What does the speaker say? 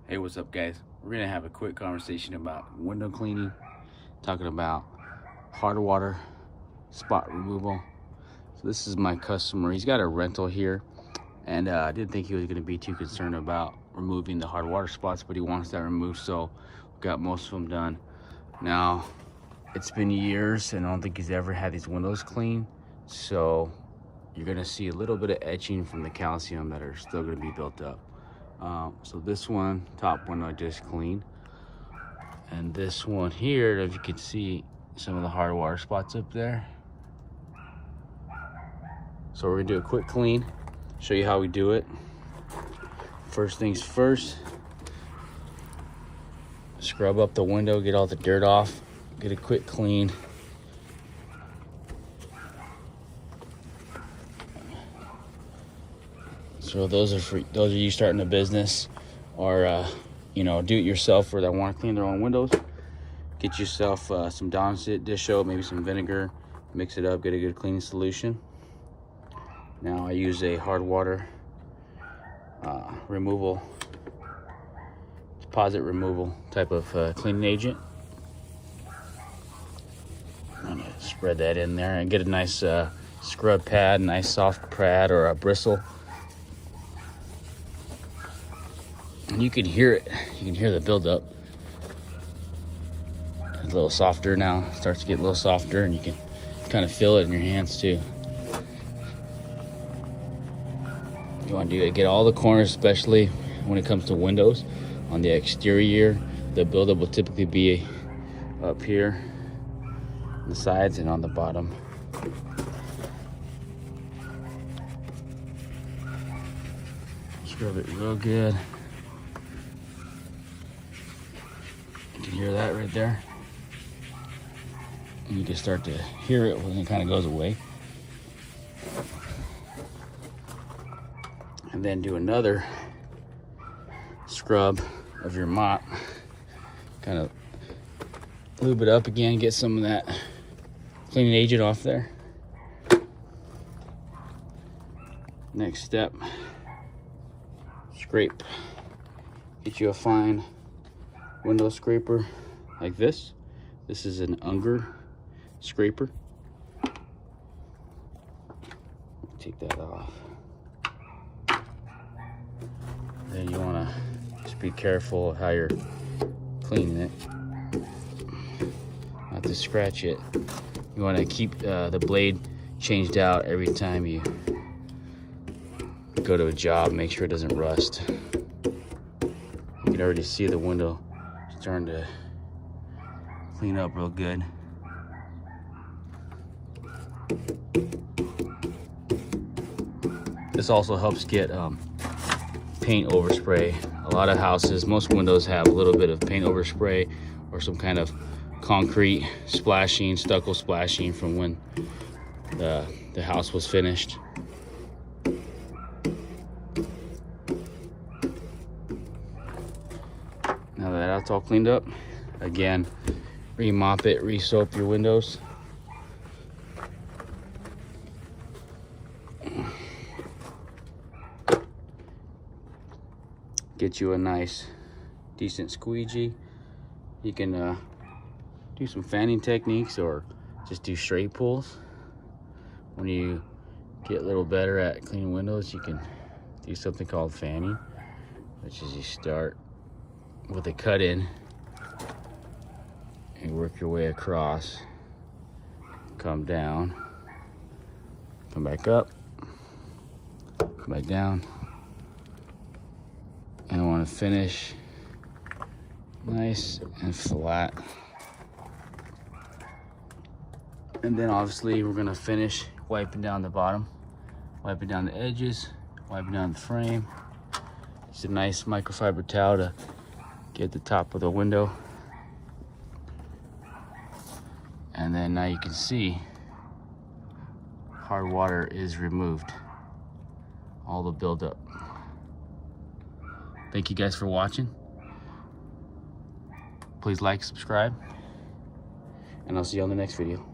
Hey, what's up, guys? We're gonna have a quick conversation about window cleaning, talking about hard water spot removal. So this is my customer. He's got a rental here, and I didn't think he was gonna be too concerned about removing the hard water spots, but he wants that removed, so we got most of them done. Now, it's been years, and I don't think he's ever had these windows cleaned, so you're gonna see a little bit of etching from the calcium that are still gonna be built up. So this one, top one, I just cleaned, and this one here, if you can see some of the hard water spots up there. So we're gonna do a quick clean, show you how we do it. First things first, scrub up the window, get all the dirt off, get a quick clean. So those are for those of you starting a business, or do it yourself, or that want to clean their own windows. Get yourself some Dawn dish soap, maybe some vinegar, mix it up, get a good cleaning solution. Now I use a hard water removal, deposit removal type of cleaning agent. I'm gonna spread that in there and get a nice scrub pad, nice soft pad or a bristle. And you can hear it. You can hear the buildup. It's a little softer now. It starts to get a little softer, and you can kind of feel it in your hands too. You want to do it, get all the corners, especially when it comes to windows. On the exterior, the buildup will typically be up here, on the sides, and on the bottom. Scrub it real good. You can hear that right there. And you can start to hear it when it kind of goes away. And then do another scrub of your mop. Kind of lube it up again, get some of that cleaning agent off there. Next step, scrape. Get you a fine window scraper like this. This is an Unger scraper. Take that off. Then you want to just be careful of how you're cleaning it, not to scratch it. You want to keep the blade changed out every time you go to a job. Make sure it doesn't rust. You can already see the window starting to clean up real good. This also helps get paint overspray. A lot of houses, most windows have a little bit of paint overspray or some kind of concrete splashing, stucco splashing from when the house was finished. Now that that's all cleaned up, again, re-mop it, re-soap your windows. Get you a nice, decent squeegee. You can do some fanning techniques or just do straight pulls. When you get a little better at cleaning windows, you can do something called fanning, which is you start with a cut in and work your way across, come down, come back up, come back down. And I want to finish nice and flat. And then obviously we're gonna finish wiping down the bottom, wiping down the edges, wiping down the frame. It's a nice microfiber towel to get the top of the window. And then now you can see hard water is removed, all the buildup. Thank you guys for watching. Please like, subscribe, and I'll see you on the next video.